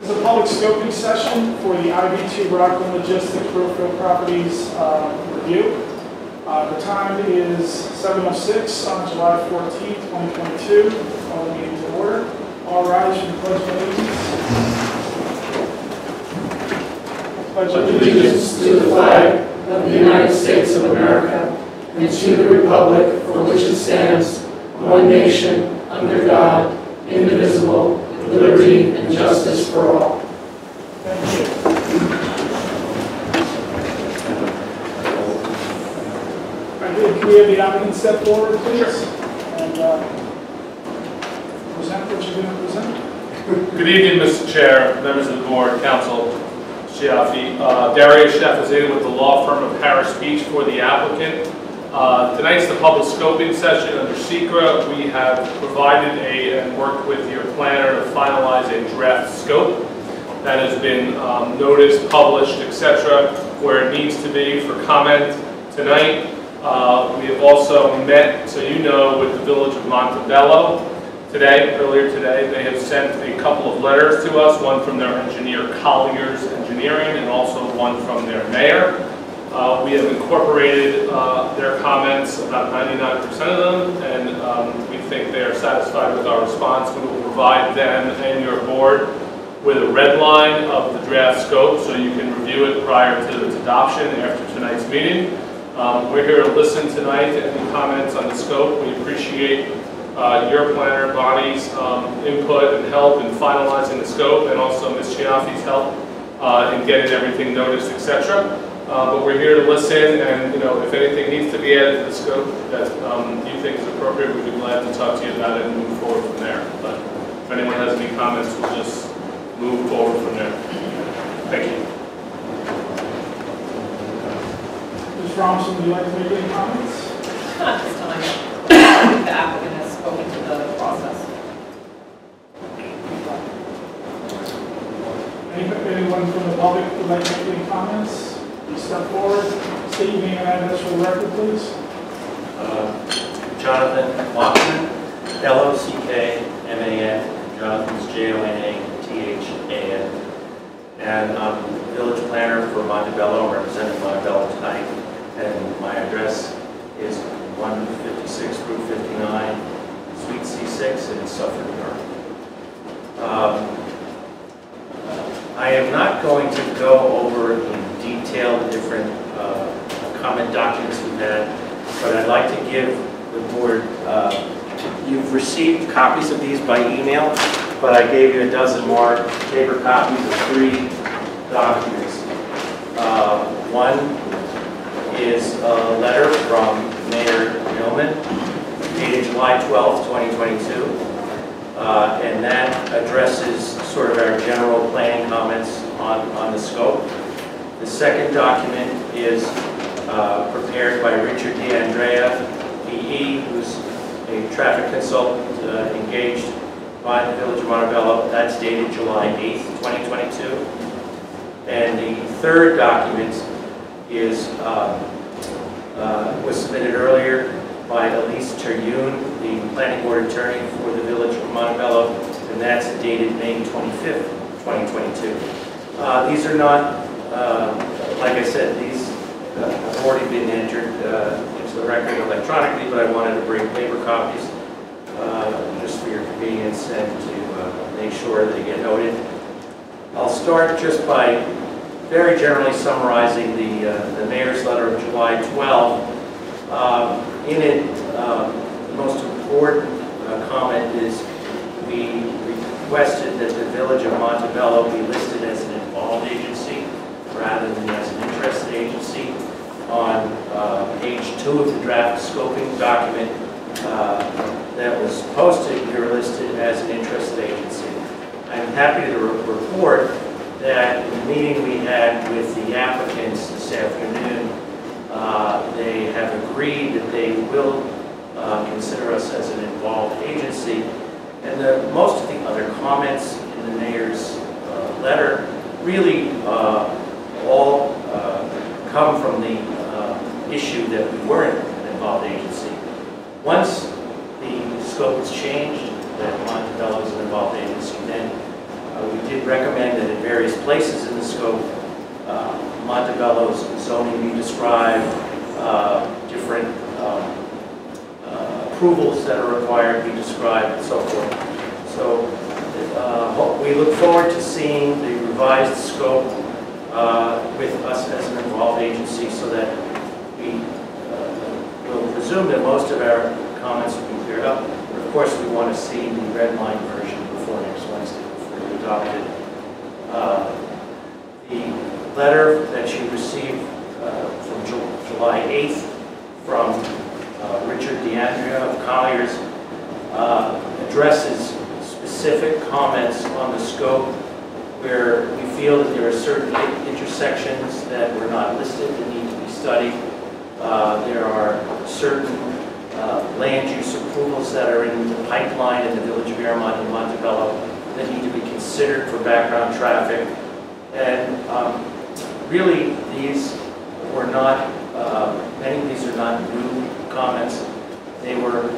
This is a public scoping session for the IV2 Rockland Logistics Brookfield Properties review. The time is 7:06 on July 14th, 2022. Call the meeting to order. All rise for the Pledge of Allegiance. Pledge allegiance to the flag of the United States of America and to the republic for which it stands, one nation, under God, indivisible, with liberty and justice for all. Thank you. Can we have the applicant step forward, please? And present what you're going to present. Good evening, Mr. Chair, members of the board, council, Cioffi. Darius Chef is in with the law firm of Harris Beach for the applicant. Tonight's the public scoping session under SECRA. We have provided and worked with your planner to finalize a draft scope that has been noticed, published, etc., where it needs to be for comment tonight. We have also met, so you know, with the Village of Montebello earlier today. They have sent a couple of letters to us, one from their engineer, Collier's Engineering, and also one from their mayor. We have incorporated their comments, about 99% of them, and we think they are satisfied with our response. We will provide them and your board with a red line of the draft scope so you can review it prior to its adoption after tonight's meeting. We're here to listen tonight to any comments on the scope. We appreciate your planner body's input and help in finalizing the scope, and also Ms. Cioffi's help in getting everything noticed, etc. But we're here to listen, and if anything needs to be added to the scope that you think is appropriate, we'd be glad to talk to you about it and move forward from there. But if anyone has any comments, we'll just move forward from there. Thank you. Ms. Robinson, would you like to make any comments? Not this time. The applicant has spoken to the process. Anyone from the public would like to make any comments? Please step forward. State your name and address for the record, please. Jonathan Lockman, L-O-C-K-M-A-N. Jonathan's J-O-N-A-T-H-A-N. And I'm village planner for Montebello. I'm representing Montebello tonight. And my address is 156 Route 59, Suite C6 in Suffern, New York. I am not going to go over in detail the different comment documents we've had, but I'd like to give the board, you've received copies of these by email, but I gave you a dozen more paper copies of 3 documents. One is a letter from Mayor Millman, dated July 12, 2022, and that addresses sort of our general planning comments on the scope. The second document is prepared by Richard Gandon, PE, who's a traffic consultant engaged by the Village of Montebello. That's dated July 8th, 2022. And the third document is was submitted earlier by Elise Terhune, the planning board attorney for the Village of Montebello, and that's dated May 25th, 2022. These are not, like I said, these have already been entered into the record electronically, but I wanted to bring paper copies just for your convenience and to make sure they get noted. I'll start just by very generally summarizing the mayor's letter of July 12. In it, the most important comment is we requested that the Village of Montebello be listed as an involved agency rather than as an interested agency. On page 2 of the draft scoping document that was posted, we were listed as an interested agency. I'm happy to report that in the meeting we had with the applicants this afternoon, they have agreed that they will consider us as an involved agency. And most of the other comments in the mayor's letter really all come from the issue that we weren't an involved agency. Once the scope is changed, that Montebello is an involved agency, then We did recommend that in various places in the scope, Montebello's zoning be described, different approvals that are required be described, and so forth. So we look forward to seeing the revised scope with us as an involved agency, so that we will presume that most of our comments will be cleared up. But of course, we want to see the red line version before next Wednesday, before we adopt it. The letter that you received from July 8th from Richard Gandon of Colliers addresses specific comments on the scope where we feel that there are certain intersections that were not listed that need to be studied. There are certain land use approvals that are in the pipeline in the Village of Airmont and Montebello that need to be considered for background traffic. And really, these were not, many of these are not new comments. They were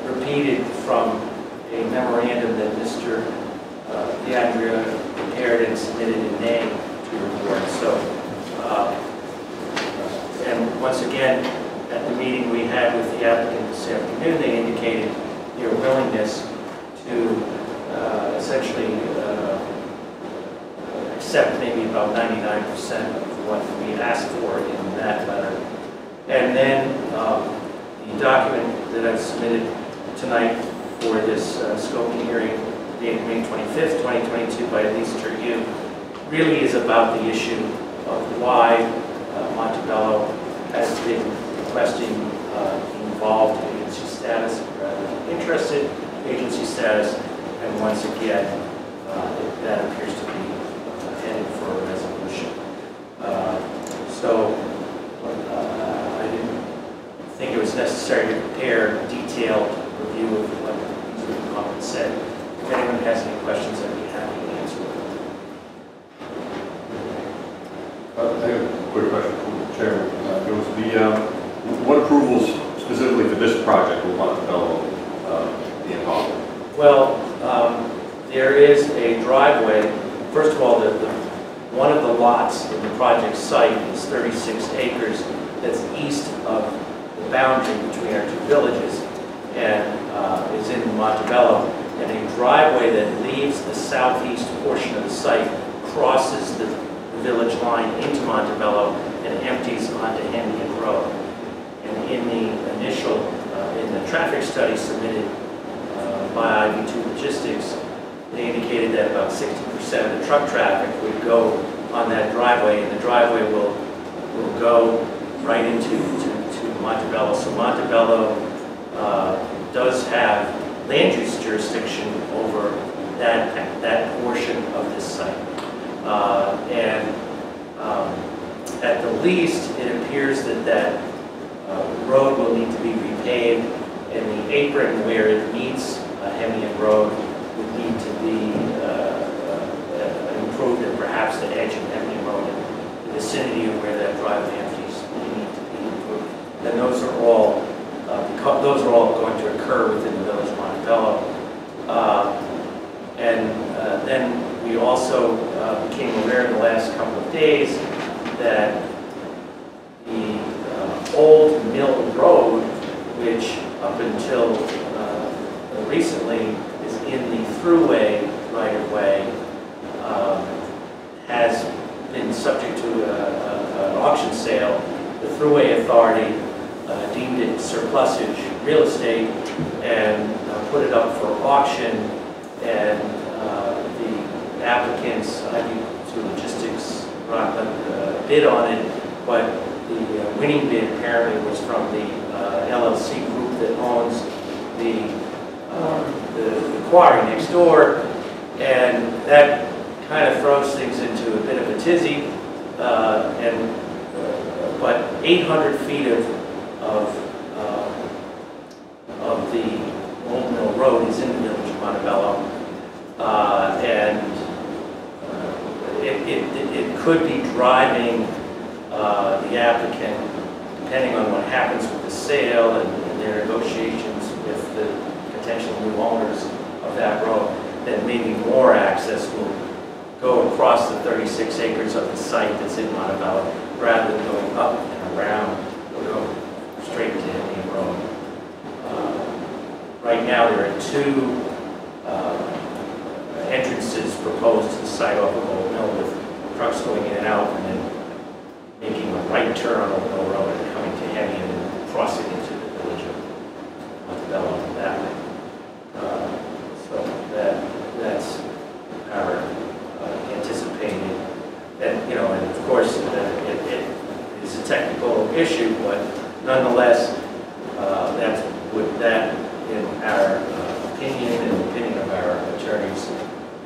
repeated from a memorandum that Mr. Gandon prepared and submitted in May to your board. So, and once again, at the meeting we had with the applicant this afternoon, they indicated their willingness to essentially accept maybe about 99% of what we asked for in that letter. And then the document that I've submitted tonight for this scoping hearing dated May 25th, 2022 by Elise Turgeon really is about the issue of why Montebello has been requesting involved agency status, rather than interested agency status, and once again, that appears to be headed for a resolution. So I didn't think it was necessary to prepare a detailed review of what these written comments said. If anyone has any questions, I'd be happy to answer them. I have a quick question from the Chairman. What approvals specifically for this project will Montebello be involved in? Well, there is a driveway. First of all, one of the lots in the project site is 36 acres that's east of the boundary between our two villages and is in Montebello. And a driveway that leaves the southeast portion of the site crosses the village line into Montebello and empties onto Hendian Road. And in the initial, in the traffic study submitted by IV2 Logistics, they indicated that about 60% of the truck traffic would go on that driveway, and the driveway will go right into Montebello. So Montebello does have land use jurisdiction over that portion of this site. At the least, it appears that road will need to be repaved, and the apron where it meets Hendian Road would need to be improved, and perhaps the edge of Hendian Road in the vicinity of where that driveway empties need to be improved. And those are all going to occur within the Village of Montebello. Then we also became aware in the last couple of days that the old Mill Road, which up until recently is in the thruway right-of-way, has been subject to an auction sale. The Thruway Authority deemed it surplusage real estate and put it up for auction, and the applicants, IV2 Logistics, bid on it, but the winning bid apparently was from the LLC group that owns the quarry next door, and that kind of throws things into a bit of a tizzy. But 800 feet of the Old Mill Road is in the Village of Montebello, and it could be driving the applicant, depending on what happens with the sale and their negotiations with the potential new owners of that road. then maybe more access will go across the 36 acres of the site that's in Montebello, rather than going up and around, or go straight to Indian Road. Right now, there are two entrances proposed to the site off of Old Mill, with trucks going in and out, and then making a right turn on Old Mill Road and coming to Henny and then crossing into the village of Montebello that way. So that's our anticipated, and and of course it is a technical issue, but nonetheless, that in our opinion and the opinion of our attorneys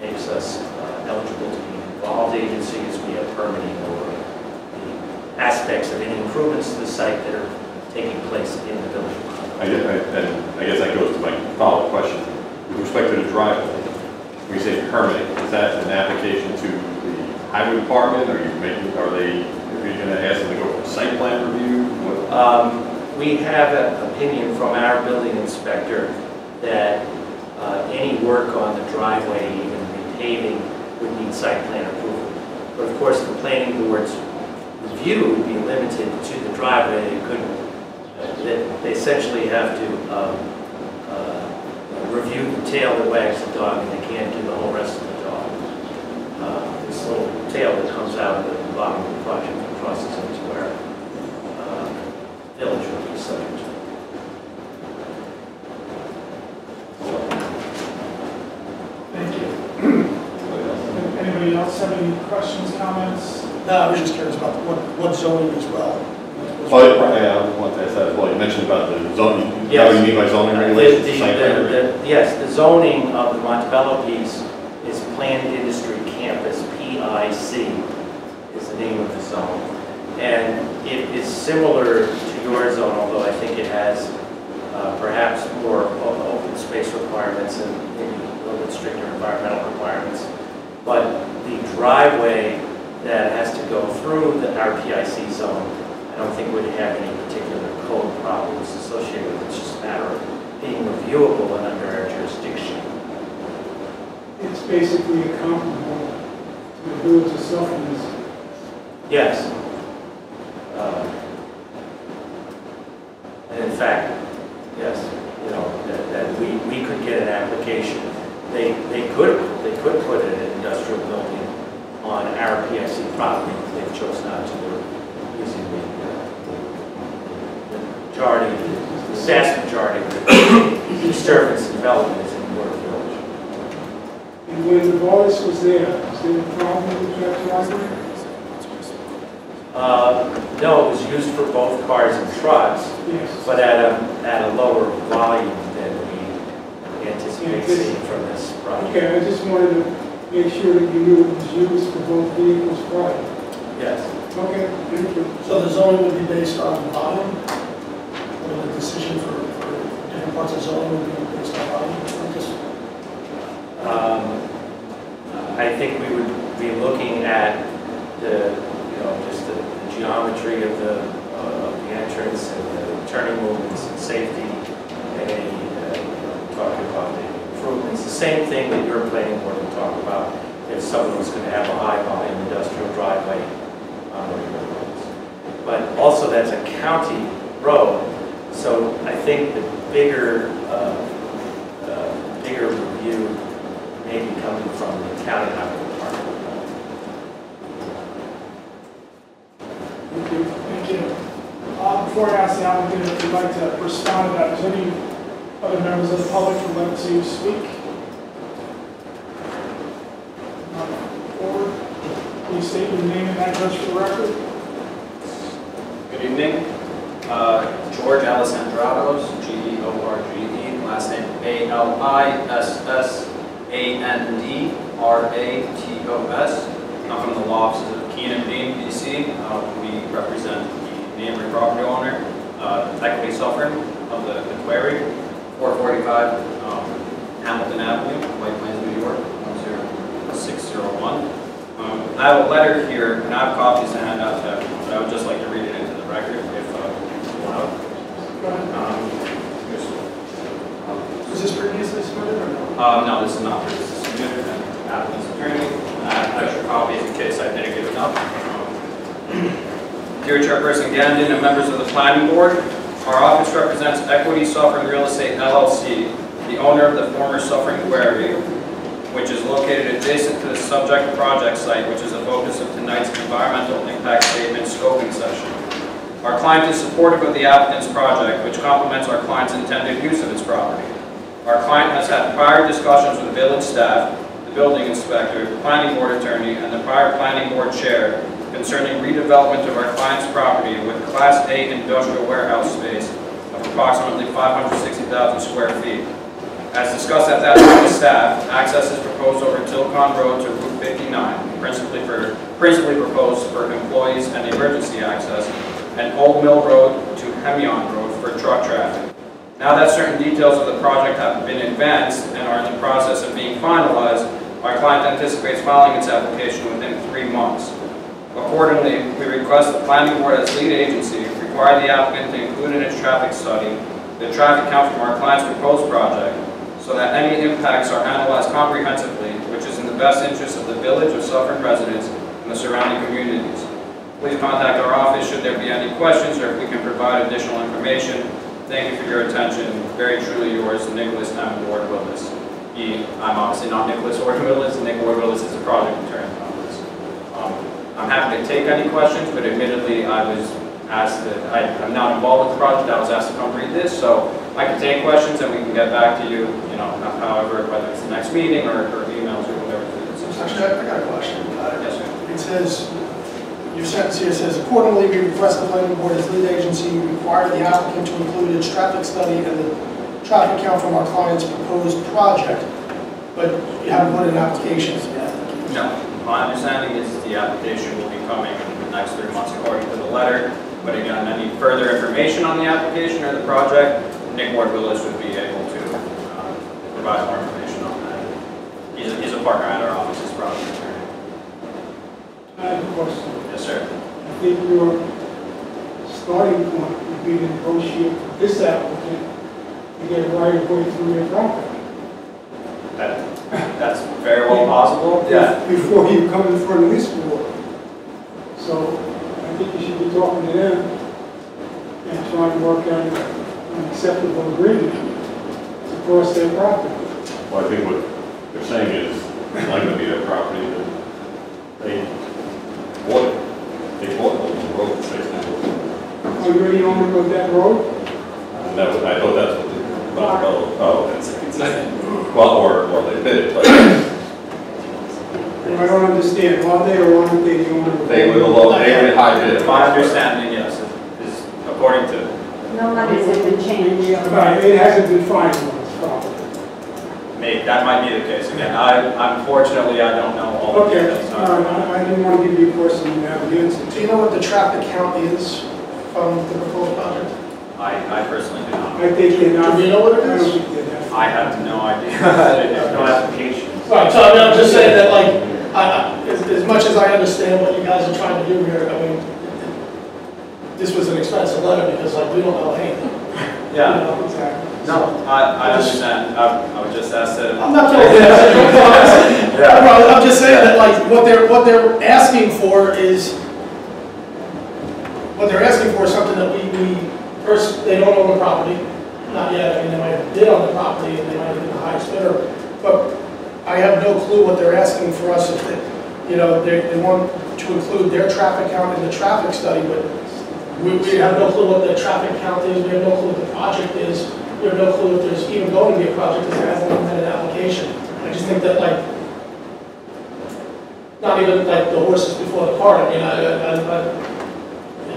makes us eligible to be an involved agency, as we have permitting over the aspects of any improvements to the site that are taking place in the village. I guess that goes to my follow-up question. With respect to the driveway, when you say permitting, is that an application to the highway department? Are you going to ask them to go for a site plan review? We have an opinion from our building inspector that any work on the driveway, even repaving, would need site plan approval. But of course, the planning board's review would be limited to the driveway. They couldn't. They essentially have to review the tail that wags the dog, and they can't do the whole rest of the dog. This little tail that comes out of the bottom of the project and crosses into our village would be subject to. Thank you. Anybody else have any questions, comments? No, I was just curious about what zoning as well. I want to ask that as well. You mentioned about the zoning. Yes. How do you mean by zoning regulations? Yes, the zoning of the Montebello piece is Planned Industry Campus, PIC is the name of the zone. And it is similar to your zone, although I think it has perhaps more open space requirements and maybe a little bit stricter environmental requirements. But the driveway that has to go through the RPIC zone, I don't think would have any particular code problems associated with it. It's just a matter of being reviewable and under our jurisdiction. It's basically a comparable to the Village of Suffern. Yes. And in fact, yes, that we could get an application. They could put an industrial building on our PIC property. They've chosen not to. They're using the majority, the vast majority of the disturbance and development is in North Village. And when Novartis was there a problem with that driveway? No, it was used for both cars and trucks, Yes. but at a lower volume than we anticipate seeing from this project. Okay, I just wanted to make sure that you knew it was used for both vehicles prior. Yes. Okay, thank you. So the zoning would be based on volume, or the decision for different parts of zoning would be based on volume? I think we would be looking at just the geometry of the entrance and the turning movements and safety, and any talking about the improvements. The same thing that your planning board would talk about if someone was going to have a high volume industrial driveway on one of your roads. But also that's a county road, so I think the bigger review may be coming from the county highway department. Thank you. Before I ask the applicant if you'd like to respond to that, is there any other members of the public who would like to speak? Forward. Please state your name and address for the record. Good evening. George Alessandrados, George, last name Alissandratos. I'm from the law offices of Keenan Bean, PC. We represent the neighboring property owner, Equity Suffern of the quarry, 445 Hamilton Avenue, White Plains, New York, 10601. I have a letter here, and I have copies to hand out to everyone, but I would just like to read it into the record if allowed. Was this previously submitted or no? No, this is not. This is Dear Chairperson Gandon and members of the Planning Board, our office represents Equity Suffern Real Estate LLC, the owner of the former Suffern Quarry, which is located adjacent to the subject project site, which is the focus of tonight's environmental impact statement scoping session. Our client is supportive of the applicant's project, which complements our client's intended use of its property. Our client has had prior discussions with the village staff, the building inspector, the planning board attorney, and the prior planning board chair concerning redevelopment of our client's property with Class A industrial warehouse space of approximately 560,000 square feet. As discussed at that time with staff, access is proposed over Tilcon Road to Route 59, principally proposed for employees and emergency access, and Old Mill Road to Hemion Road for truck traffic. Now that certain details of the project have been advanced and are in the process of being finalized, our client anticipates filing its application within 3 months. Accordingly, we request the Planning Board as lead agency require the applicant to include in its traffic study the traffic count from our client's proposed project, so that any impacts are analyzed comprehensively, which is in the best interest of the Village of Suffern residents and the surrounding communities. Please contact our office should there be any questions or if we can provide additional information. Thank you for your attention. Very truly yours, Nicholas M. Ward-Willis. I'm obviously not Nicholas Ward-Willis. Nick Ward-Willis is the project attorney on this. I'm happy to take any questions, but admittedly I was asked that I'm not involved with the project. I was asked to come read this, so I can take questions and we can get back to you, however, whether it's the next meeting or emails or whatever it is. Actually, I got a question. Yes, sir. It says, your sentence here says, accordingly, we request the planning board as lead agency require the applicant to include its traffic study and the traffic count from our client's proposed project, but you haven't put in applications yet. No. My understanding is the application will be coming in the next 3 months according to the letter. But again, any further information on the application or the project, Nick Ward-Willis would be able to provide more information on that. He's a partner at our office, as project attorney. I have a question. Yes, sir. I think your starting point would be to negotiate with this applicant to get a right of way through their property. That's very well possible. Yeah. Before you come in front of this board. So I think you should be talking to them and trying to work out an acceptable agreement to cross their property. Well, I think what they're saying is, it's not going to be their property, that they bought it. They bought the road, basically. Are you the owner of that road? And that was, I thought that's what well, or they bid it, but I don't understand. Are they or aren't they the owner of the road? they were the high bid. My understanding, yes, is according to. No monies have been changed. Right, it hasn't been finalized properly. Maybe that might be the case. Again, unfortunately I don't know all the Okay, details. I didn't want to give you a question you have the answer. Do you know what the traffic count is from the proposed project? I personally do not. I think they're not. Do you know what it I is? don't think they're that. I have no idea. No application. Right, so I'm just saying that, like, as much as I understand what you guys are trying to do here, I mean, this was an expensive letter because, like, we don't know anything. Yeah. You know? Exactly. No, I understand. I would just ask that. I'm not trying to I'm just saying that, like, what they're asking for is something that we first, they don't own the property, not yet. I mean, they might have bid on the property and they might have been the highest bidder, but I have no clue what they're asking for us. If they want to include their traffic count in the traffic study, but we have no clue what the traffic count is. We have no clue what the project is. We have no clue if there's even going to be a project because there hasn't been an application. I just think that, like, not even like the horses before the cart. I mean,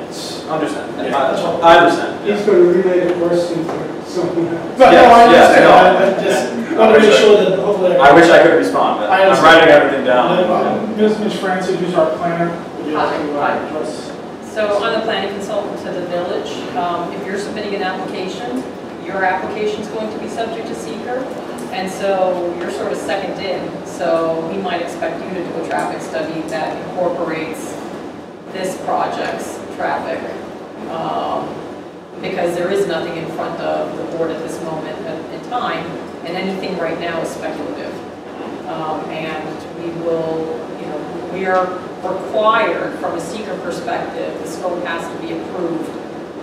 it's. Understand. Yeah, that's all. I understand. He's going to relay the question to someone else. But no, I understand. no. I just want to make sure that hopefully. I wish I could respond, but I'm writing everything down. Ms. Francis, who's our planner, would you like to address? So I'm the planning consultant to the village. If you're submitting an application, your application is going to be subject to seeker, and so you're sort of second in. So we might expect you to do a traffic study that incorporates this project's traffic, because there is nothing in front of the board at this moment in time, and anything right now is speculative. And we will, we we're required, from a seeker perspective, the scope has to be approved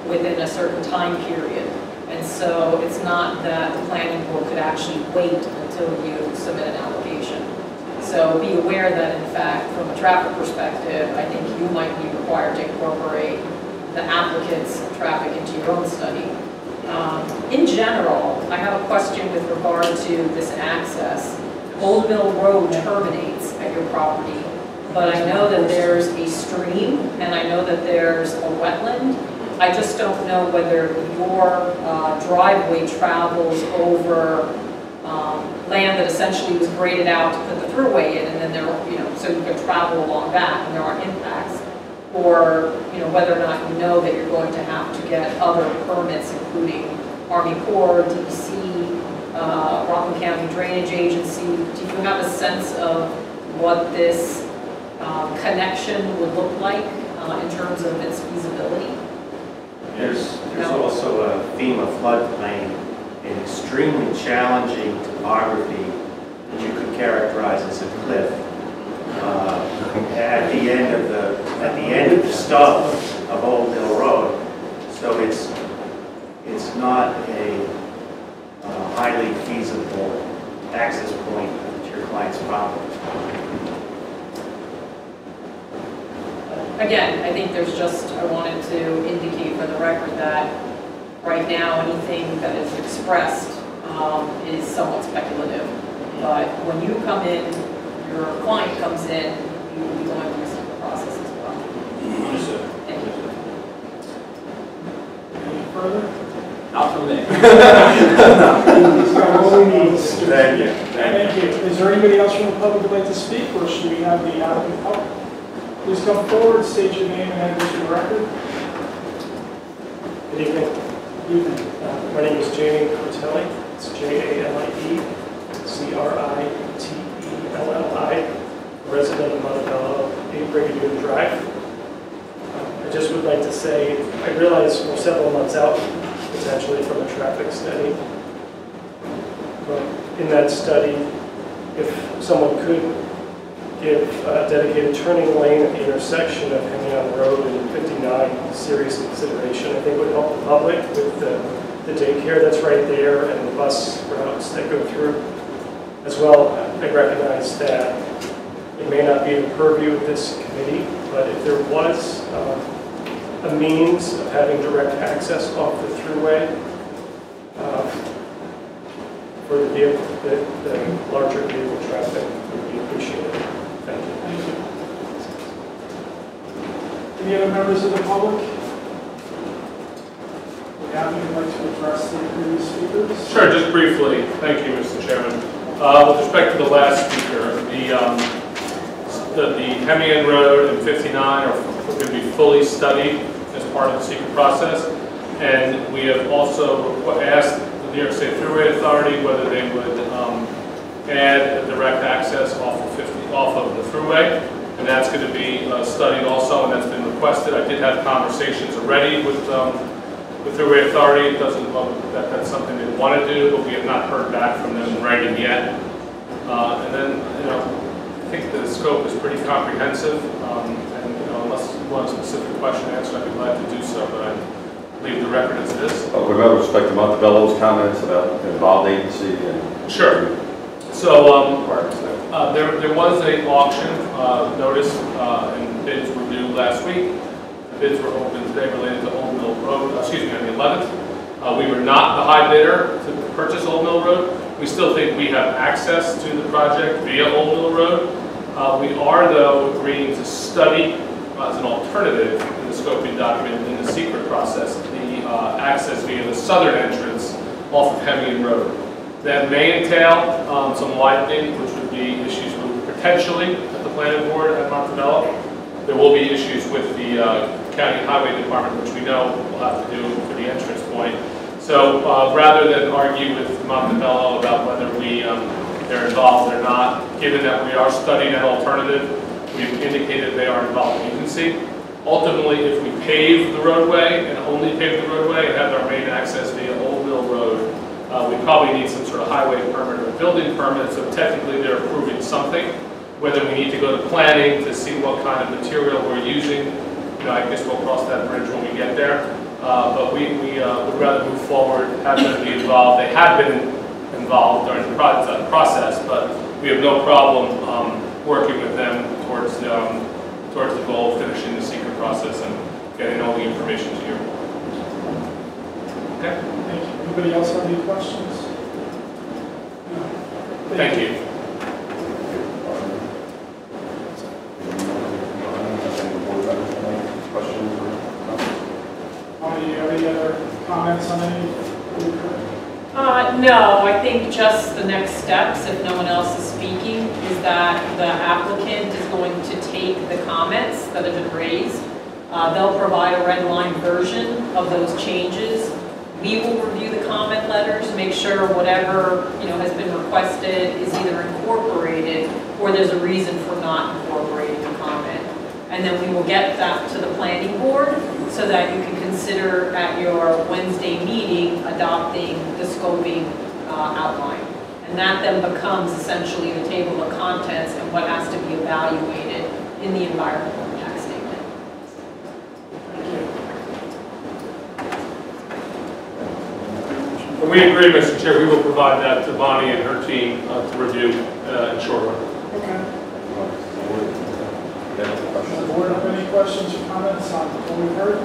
within a certain time period. And so it's not that the planning board could actually wait until you submit an application. So be aware that, in fact, from a traffic perspective, I think you might be required to incorporate the applicant's traffic into your own study. In general, I have a question with regard to this access. Old Mill Road terminates at your property, but I know that there's a stream and I know that there's a wetland. I just don't know whether your driveway travels over land that essentially was graded out to put the throughway in, and then there, so you can travel along that and there aren't impacts. Or, whether or not you know that you're going to have to get other permits, including Army Corps, DEC, Rockland County Drainage Agency. Do you have a sense of what this connection would look like in terms of its feasibility? There's also a theme of floodplain, an extremely challenging topography that you could characterize as a cliff. At the end of the stub of Old Mill Road, so it's not a highly feasible access point to your client's property. Again, I think there's I wanted to indicate for the record that right now anything that is expressed is somewhat speculative. But when you come in, your client comes in, you will be going through some process as well. Thank you. Any further? Not from me. He's got all he needs. Thank you. Thank you. Is there anybody else from the public who'd like to speak, or should we have the applicant up? Please come forward, state your name and address for the record. Good evening. Good evening. My name is Jamie Cortelli. It's Jalie, Crittelli, resident of Montebello, 8 Brigadier Drive. I just would like to say, I realize we're several months out, potentially, from a traffic study. But in that study, if someone could give a dedicated turning lane at the intersection of Hennion Road and 59 serious consideration, I think would help the public with the daycare that's right there and the bus routes that go through. As well, I recognize that it may not be the purview of this committee, but if there was a means of having direct access off the thruway for the vehicle, the larger vehicle traffic would be appreciated. Thank you. Thank you. Any other members of the public? Would applicant like to address the previous speakers? Sure, just briefly. Thank you, Mr. Chairman. With respect to the last speaker, the Hemian Road and 59 are going to be fully studied as part of the secret process, and we have also asked the New York State Thruway Authority whether they would add a direct access off of the thruway, and that's going to be studied also, and that's been requested. I did have conversations already with the Thruway Authority. It doesn't look that that's something they want to do, but we have not heard back from them in writing yet. And then, I think the scope is pretty comprehensive, and unless you want a specific question answered, I'd be glad to do so, but I leave the record as it is. With respect to Montebello's comments about involved agency and... Sure. So there was an auction notice and bids were due last week. The bids were open today related to Old Mill Road, on the 11th. We were not the high bidder to purchase Old Mill Road. We still think we have access to the project via Old Mill Road. We are, though, agreeing to study as an alternative in the scoping document in the secret process, the access via the southern entrance off of Hemian Road. That may entail some widening, which would be issues with potentially at the planning board at Montebello. There will be issues with the county highway department, which we know we'll have to do for the entrance point. So rather than argue with Montebello about whether they're involved or not, given that we are studying an alternative, we've indicated they are involved agency. Ultimately, if we pave the roadway and only pave the roadway and have our main access via Old Mill Road, we probably need some sort of highway permit or building permit, so technically they're approving something. whether we need to go to planning to see what kind of material we're using, I guess we'll cross that bridge when we get there. But we would rather move forward, have them be involved. They have been involved during the process, but we have no problem working with them towards the goal of finishing the secret process and getting all the information to you. Okay? Thank you. Anybody else have any questions? No. Thank you. Questions or comments? Do you have any other comments on any? No, I think just the next steps, if no one else is speaking, is that the applicant is going to take the comments that have been raised. They'll provide a red line version of those changes. We will review the comment letters, make sure whatever has been requested is either incorporated or there's a reason for not incorporating the comment. And then we will get that to the planning board so that you can consider at your Wednesday meeting adopting the scoping outline. And that then becomes essentially the table of contents and what has to be evaluated in the environmental impact statement. Thank you. And we agree, Mr. Chair, we will provide that to Bonnie and her team to review in short order. Okay. Does the board have any questions or comments on what we've heard?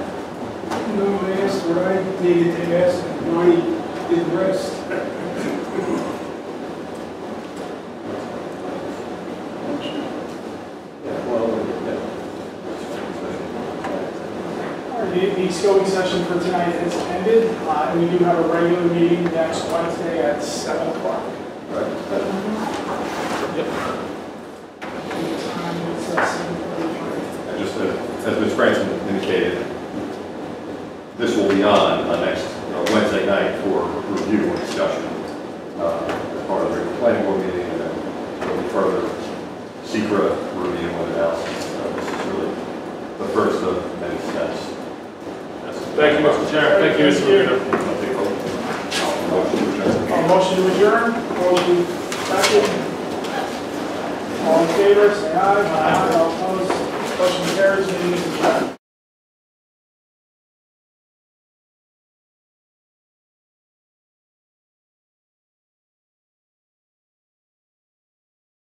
No, I asked what I needed to ask, and Bonnie did the rest. The scoping session for tonight has ended, and we do have a regular meeting next Wednesday at 7 o'clock. Right. And just as Ms. Branson indicated, this will be on next Wednesday night for review and discussion as part of the planning board meeting, and then there'll be further secret review and analysis. This is really the first of many steps. Thank you, Mr. Chair. Thank you, Mr. Magrino. Motion to adjourn. Motion second. All in favor, say aye. Aye. All opposed. Motion carries. Meeting is adjourned.